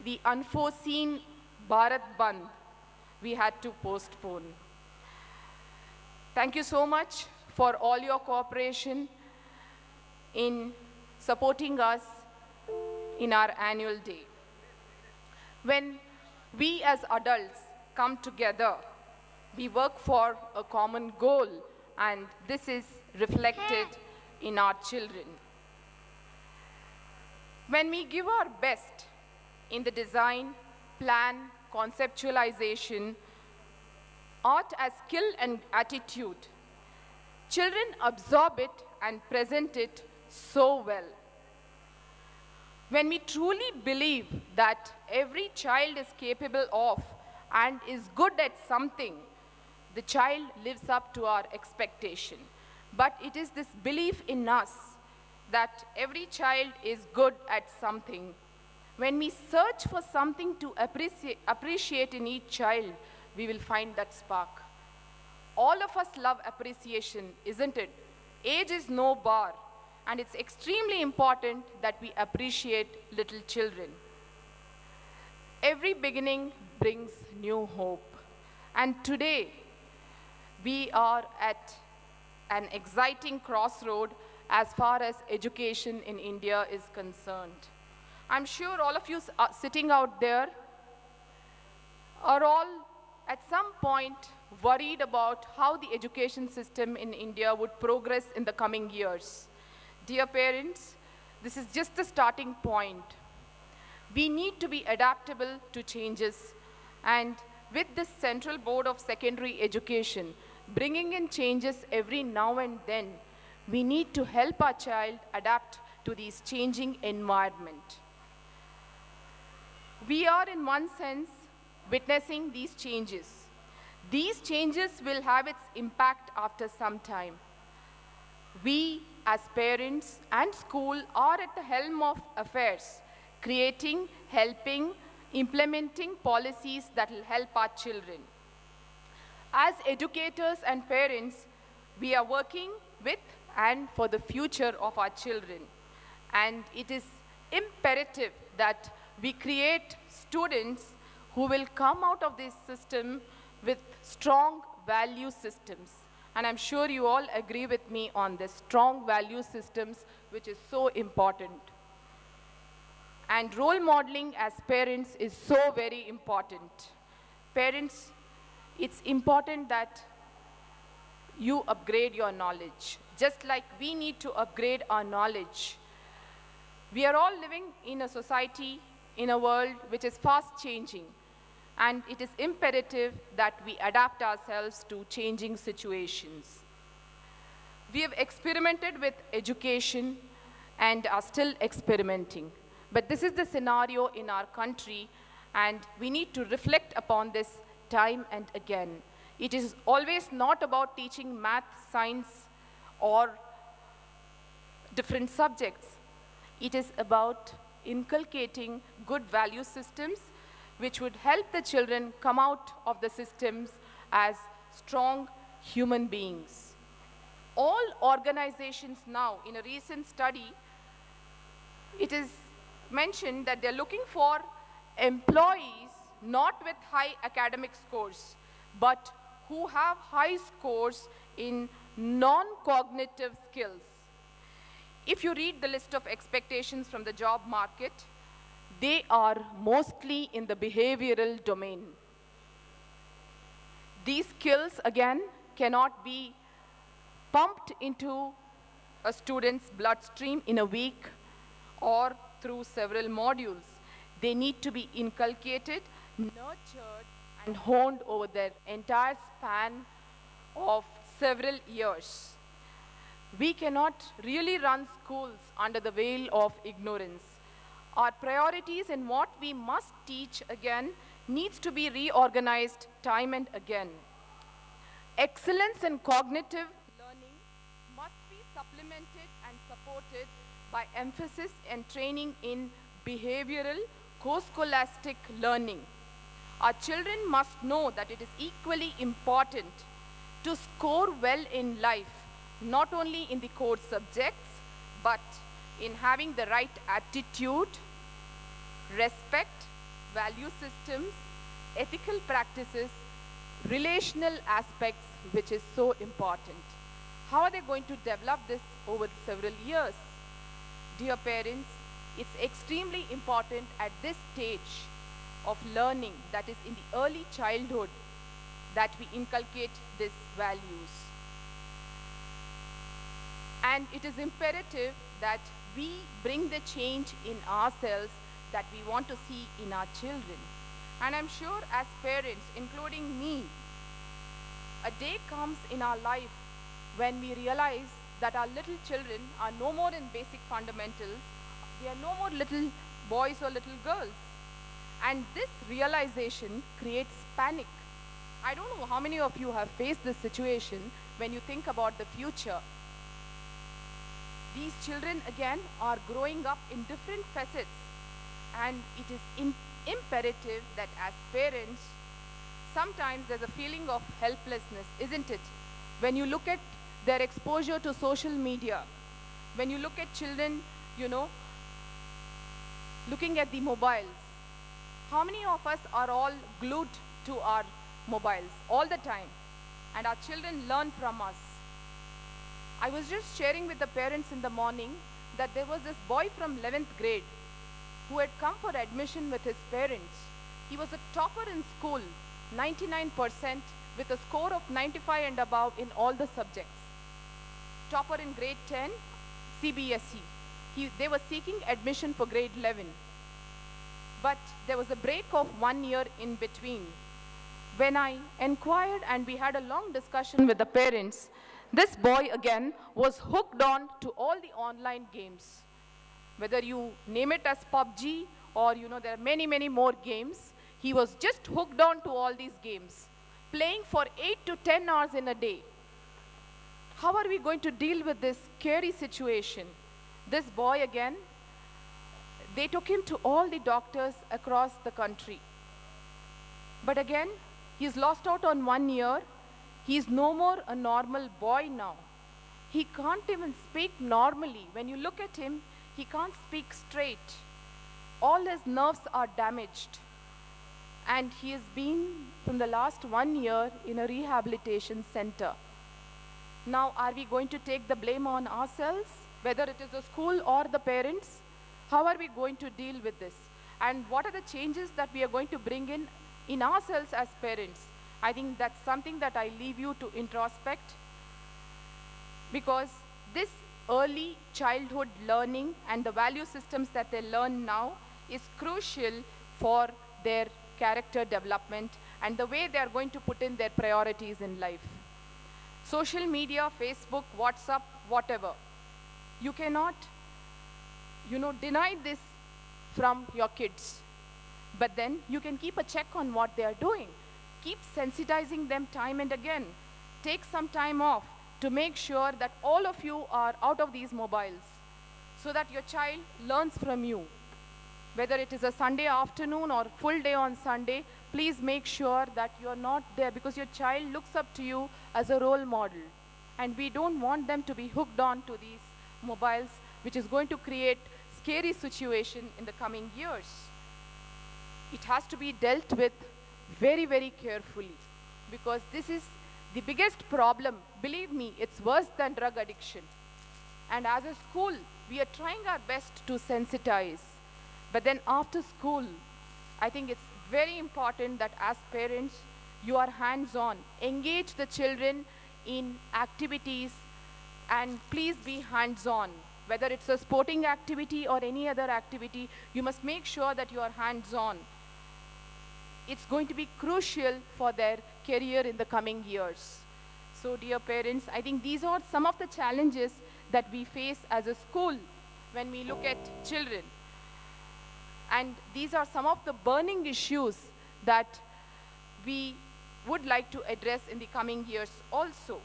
the unforeseen Bharat Bandh we had to postpone. Thank you so much for all your cooperation in supporting us in our annual day. When we as adults come together, we work for a common goal, and this is reflected in our children. When we give our best in the design, plan, conceptualization, art as skill and attitude, children absorb it and present it so well. When we truly believe that every child is capable of and is good at something, the child lives up to our expectation. But it is this belief in us that every child is good at something. When we search for something to appreciate in each child, we will find that spark. All of us love appreciation, isn't it? Age is no bar, and it's extremely important that we appreciate little children. Every beginning brings new hope. And today, we are at an exciting crossroad as far as education in India is concerned. I'm sure all of you sitting out there are all at some point worried about how the education system in India would progress in the coming years. Dear parents, this is just the starting point. We need to be adaptable to changes, and with this Central Board of Secondary Education bringing in changes every now and then, we need to help our child adapt to this changing environment. We are, in one sense, witnessing these changes. These changes will have its impact after some time. We, as parents and school, are at the helm of affairs, creating, helping, implementing policies that will help our children. As educators and parents, we are working with and for the future of our children. And it is imperative that we create students who will come out of this system with strong value systems. And I'm sure you all agree with me on this, strong value systems, which is so important. And role modeling as parents is so very important. Parents, it's important that you upgrade your knowledge, just like we need to upgrade our knowledge. We are all living in a society, in a world which is fast changing, and it is imperative that we adapt ourselves to changing situations. We have experimented with education and are still experimenting, but this is the scenario in our country, and we need to reflect upon this time and again. It is always not about teaching math, science, or different subjects. It is about inculcating good value systems which would help the children come out of the systems as strong human beings. All organizations now, in a recent study, it is mentioned that they're looking for employees not with high academic scores, but who have high scores in non-cognitive skills. If you read the list of expectations from the job market, they are mostly in the behavioral domain. These skills, again, cannot be pumped into a student's bloodstream in a week or through several modules. They need to be inculcated, nurtured, and honed over their entire span of several years. We cannot really run schools under the veil of ignorance. Our priorities and what we must teach again needs to be reorganized time and again. Excellence in cognitive learning must be supplemented and supported by emphasis and training in behavioral co-scholastic learning. Our children must know that it is equally important to score well in life, not only in the core subjects, but in having the right attitude, respect, value systems, ethical practices, relational aspects, which is so important. How are they going to develop this over several years? Dear parents, it's extremely important at this stage of learning, that is in the early childhood, that we inculcate these values. And it is imperative that we bring the change in ourselves that we want to see in our children. And I'm sure as parents, including me, a day comes in our life when we realize that our little children are no more in basic fundamentals, they are no more little boys or little girls. And this realization creates panic. I don't know how many of you have faced this situation when you think about the future. These children again are growing up in different facets, and it is imperative that as parents, sometimes there's a feeling of helplessness, isn't it? When you look at their exposure to social media, when you look at children, looking at the mobiles, how many of us are all glued to our mobiles all the time, and our children learn from us? I was just sharing with the parents in the morning that there was this boy from 11th grade who had come for admission with his parents. He was a topper in school, 99%, with a score of 95 and above in all the subjects. Topper in grade 10, CBSE. They were seeking admission for grade 11. But there was a break of 1 year in between. When I inquired and we had a long discussion with the parents, this boy again was hooked on to all the online games. Whether you name it as PUBG or there are many, many more games, he was just hooked on to all these games, playing for 8 to 10 hours in a day. How are we going to deal with this scary situation? This boy again, they took him to all the doctors across the country. But again, he's lost out on 1 year. He's no more a normal boy now. He can't even speak normally. When you look at him, he can't speak straight. All his nerves are damaged. And he has been, from the last 1 year, in a rehabilitation center. Now, are we going to take the blame on ourselves, whether it is the school or the parents? How are we going to deal with this? And what are the changes that we are going to bring in ourselves as parents? I think that's something that I leave you to introspect, because this early childhood learning and the value systems that they learn now is crucial for their character development and the way they are going to put in their priorities in life. Social media, Facebook, WhatsApp, whatever. You cannot, deny this from your kids. But then you can keep a check on what they are doing. Keep sensitizing them time and again. Take some time off to make sure that all of you are out of these mobiles so that your child learns from you. Whether it is a Sunday afternoon or full day on Sunday, please make sure that you're not there, because your child looks up to you as a role model. And we don't want them to be hooked on to these mobiles, which is going to create scary situation in the coming years. It has to be dealt with very, very carefully, because this is the biggest problem. Believe me, it's worse than drug addiction. And as a school, we are trying our best to sensitize. But then after school, I think it's very important that as parents, you are hands-on. Engage the children in activities, and please be hands-on. Whether it's a sporting activity or any other activity, you must make sure that you are hands-on. It's going to be crucial for their career in the coming years. So dear parents, I think these are some of the challenges that we face as a school when we look at children. And these are some of the burning issues that we would like to address in the coming years also.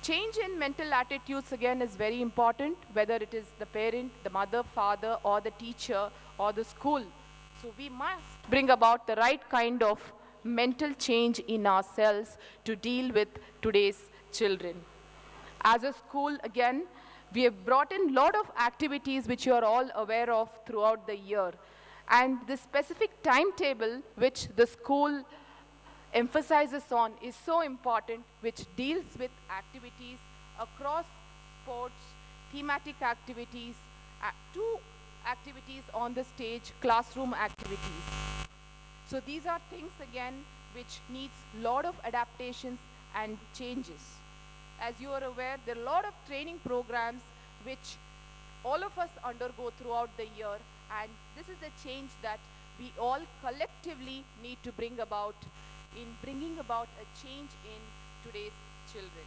Change in mental attitudes again is very important, whether it is the parent, the mother, father, or the teacher, or the school. So we must bring about the right kind of mental change in ourselves to deal with today's children. As a school, again, we have brought in a lot of activities which you are all aware of throughout the year. And the specific timetable which the school emphasizes on is so important, which deals with activities across sports, thematic activities, two activities on the stage, classroom activities. So these are things again which needs lot of adaptations and changes. As you are aware, there are a lot of training programs which all of us undergo throughout the year, and this is a change that we all collectively need to bring about in bringing about a change in today's children.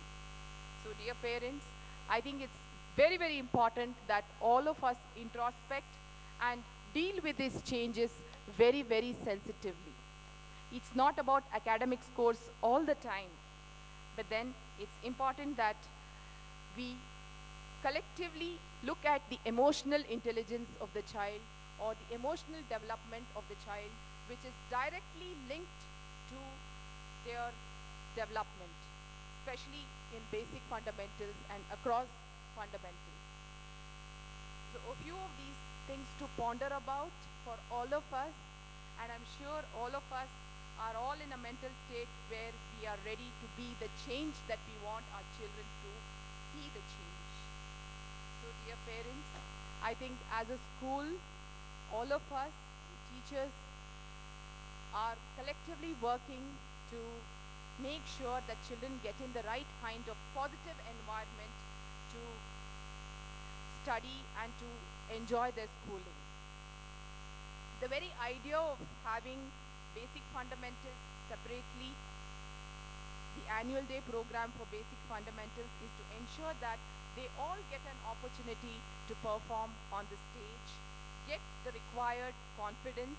So dear parents, I think it's very, very important that all of us introspect and deal with these changes very, very sensitively. It's not about academic scores all the time, but then it's important that we collectively look at the emotional intelligence of the child or the emotional development of the child, which is directly linked to their development, especially in basic fundamentals and across fundamentals. So a few of these things to ponder about for all of us, and I'm sure all of us are all in a mental state where we are ready to be the change that we want our children to see the change. So dear parents, I think as a school, all of us, teachers, are collectively working to make sure that children get in the right kind of positive environment to study and to enjoy their schooling. The very idea of having basic fundamentals separately, the annual day program for basic fundamentals, is to ensure that they all get an opportunity to perform on the stage, get the required confidence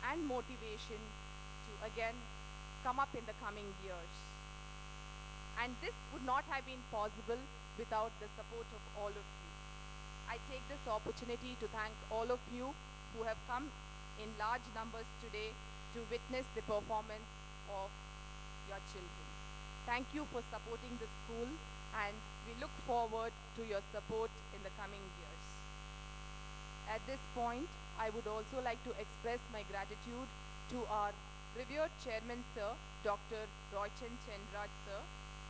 and motivation to again come up in the coming years. And this would not have been possible without the support of all of you. I take this opportunity to thank all of you who have come in large numbers today to witness the performance of your children. Thank you for supporting the school, and we look forward to your support in the coming years. At this point, I would also like to express my gratitude to our revered chairman, sir, Dr. Roychan Chenraj, sir,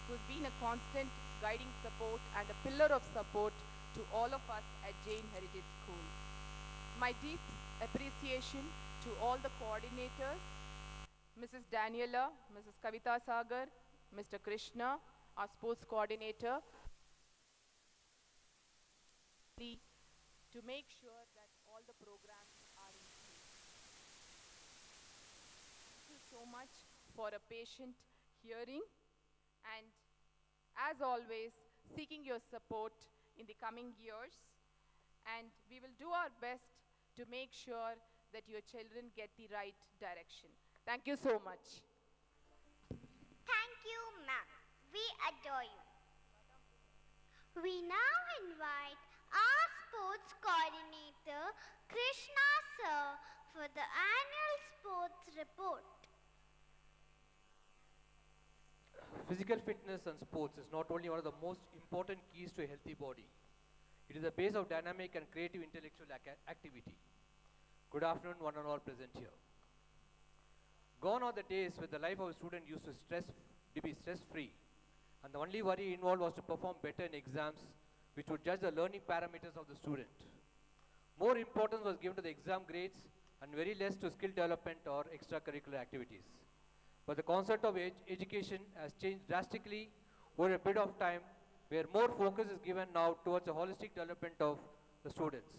who's been a constant guiding support and a pillar of support to all of us at Jain Heritage School. My deep appreciation to all the coordinators, Mrs. Daniela, Mrs. Kavita Sagar, Mr. Krishna, our sports coordinator, to make sure that all the programs are in place. Thank you so much for a patient hearing, and as always, seeking your support in the coming years, and we will do our best to make sure that your children get the right direction. Thank you so much. Thank you, ma'am. We adore you. We now invite our sports coordinator, Krishna sir, for the annual sports report. Physical fitness and sports is not only one of the most important keys to a healthy body, it is the base of dynamic and creative intellectual activity. Good afternoon, one and all present here. Gone are the days when the life of a student used to be stress-free, and the only worry involved was to perform better in exams, which would judge the learning parameters of the student. More importance was given to the exam grades and very less to skill development or extracurricular activities. But the concept of education has changed drastically over a period of time, where more focus is given now towards the holistic development of the students.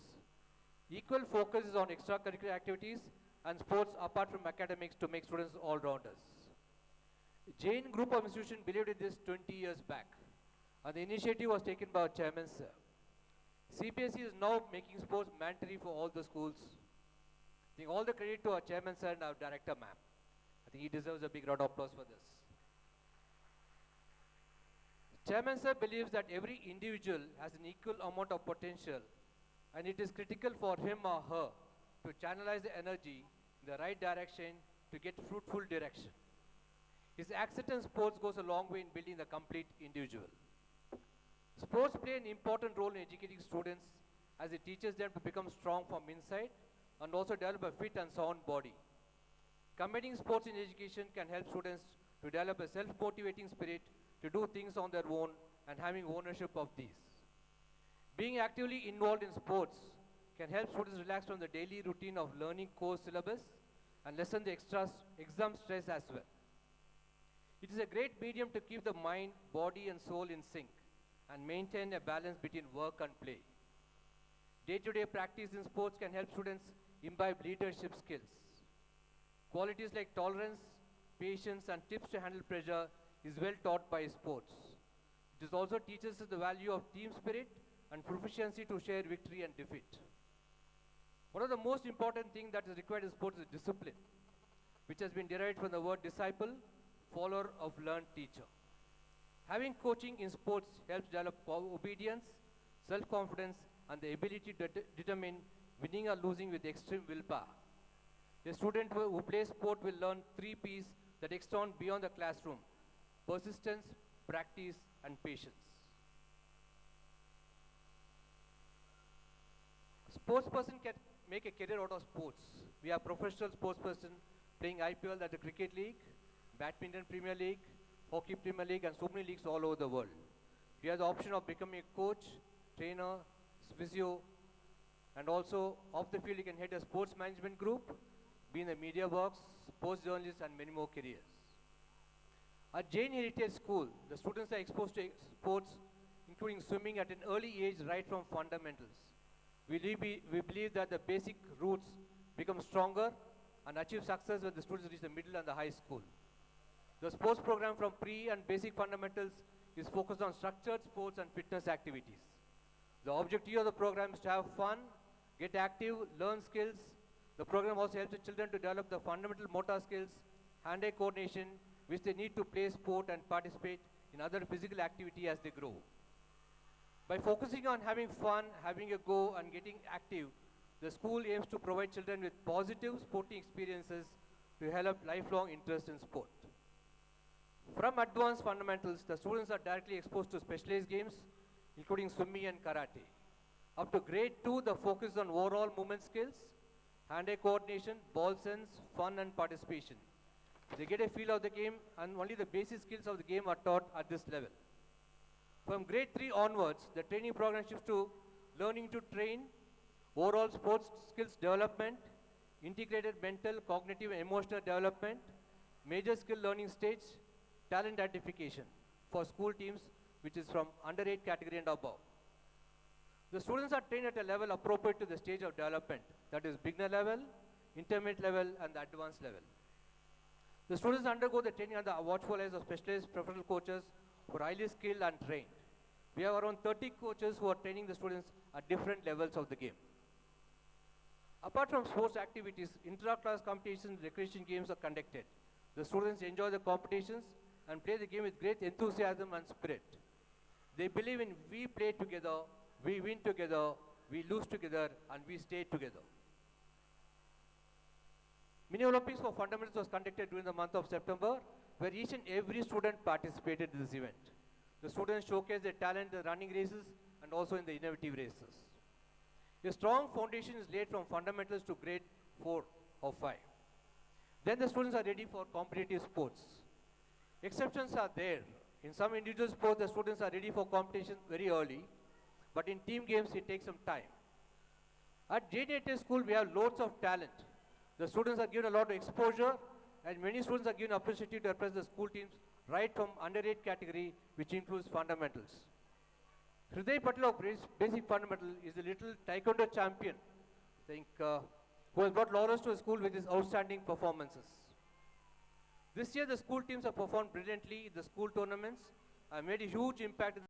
Equal focus is on extracurricular activities and sports apart from academics to make students all-rounders. Jain Group of Institutions believed in this 20 years back, and the initiative was taken by our chairman, sir. CPSE is now making sports mandatory for all the schools. I think all the credit to our chairman, sir, and our director, ma'am. I think he deserves a big round of applause for this. Chairman, sir, believes that every individual has an equal amount of potential, and it is critical for him or her to channelize the energy in the right direction to get fruitful direction. His acceptance sports goes a long way in building the complete individual. Sports play an important role in educating students as it teaches them to become strong from inside and also develop a fit and sound body. Combining sports in education can help students to develop a self-motivating spirit to do things on their own and having ownership of these. Being actively involved in sports can help students relax from the daily routine of learning course syllabus and lessen the exam stress as well. It is a great medium to keep the mind, body and soul in sync and maintain a balance between work and play. Day-to-day practice in sports can help students imbibe leadership skills. Qualities like tolerance, patience and tips to handle pressure is well taught by sports. It also teaches us the value of team spirit and proficiency to share victory and defeat. One of the most important things that is required in sports is discipline, which has been derived from the word disciple, follower of learned teacher. Having coaching in sports helps develop obedience, self-confidence, and the ability to determine winning or losing with extreme willpower. A student who plays sport will learn 3 P's that extend beyond the classroom: persistence, practice, and patience. Sports person can make a career out of sports. We have professional sports person playing IPL at the Cricket League, Badminton Premier League, Hockey Premier League, and so many leagues all over the world. We have the option of becoming a coach, trainer, physio, and also off the field you can head a sports management group, be in the media box, sports journalist, and many more careers. At Jain Heritage School, the students are exposed to sports including swimming at an early age right from fundamentals. We believe that the basic roots become stronger and achieve success when the students reach the middle and the high school. The sports program from pre and basic fundamentals is focused on structured sports and fitness activities. The objective of the program is to have fun, get active, learn skills. The program also helps the children to develop the fundamental motor skills, hand-eye coordination, which they need to play sport and participate in other physical activity as they grow. By focusing on having fun, having a go, and getting active, the school aims to provide children with positive sporting experiences to develop lifelong interest in sport. From advanced fundamentals, the students are directly exposed to specialized games, including swimming and karate. Up to grade 2, the focus is on overall movement skills, hand-eye coordination, ball sense, fun, and participation. They get a feel of the game, and only the basic skills of the game are taught at this level. From grade 3 onwards, the training program shifts to learning to train, overall sports skills development, integrated mental, cognitive, and emotional development, major skill learning stage, talent identification for school teams, which is from under 8 category and above. The students are trained at a level appropriate to the stage of development, that is beginner level, intermediate level, and the advanced level. The students undergo the training under the watchful eyes of specialized professional coaches who are highly skilled and trained. We have around 30 coaches who are training the students at different levels of the game. Apart from sports activities, intra-class competitions and recreation games are conducted. The students enjoy the competitions and play the game with great enthusiasm and spirit. They believe in we play together, we win together, we lose together, and we stay together. Mini Olympics for Fundamentals was conducted during the month of September, where each and every student participated in this event. The students showcased their talent in the running races and also in the innovative races. A strong foundation is laid from fundamentals to grade 4 or 5. Then the students are ready for competitive sports. Exceptions are there. In some individual sports, the students are ready for competition very early, but in team games, it takes some time. At JDHS school, we have loads of talent. The students are given a lot of exposure, and many students are given opportunity to represent the school teams right from under 8 category, which includes fundamentals. Hriday Patel of Basic Fundamental is a little taekwondo champion, who has brought laurels to the school with his outstanding performances. This year, the school teams have performed brilliantly in the school tournaments and made a huge impact in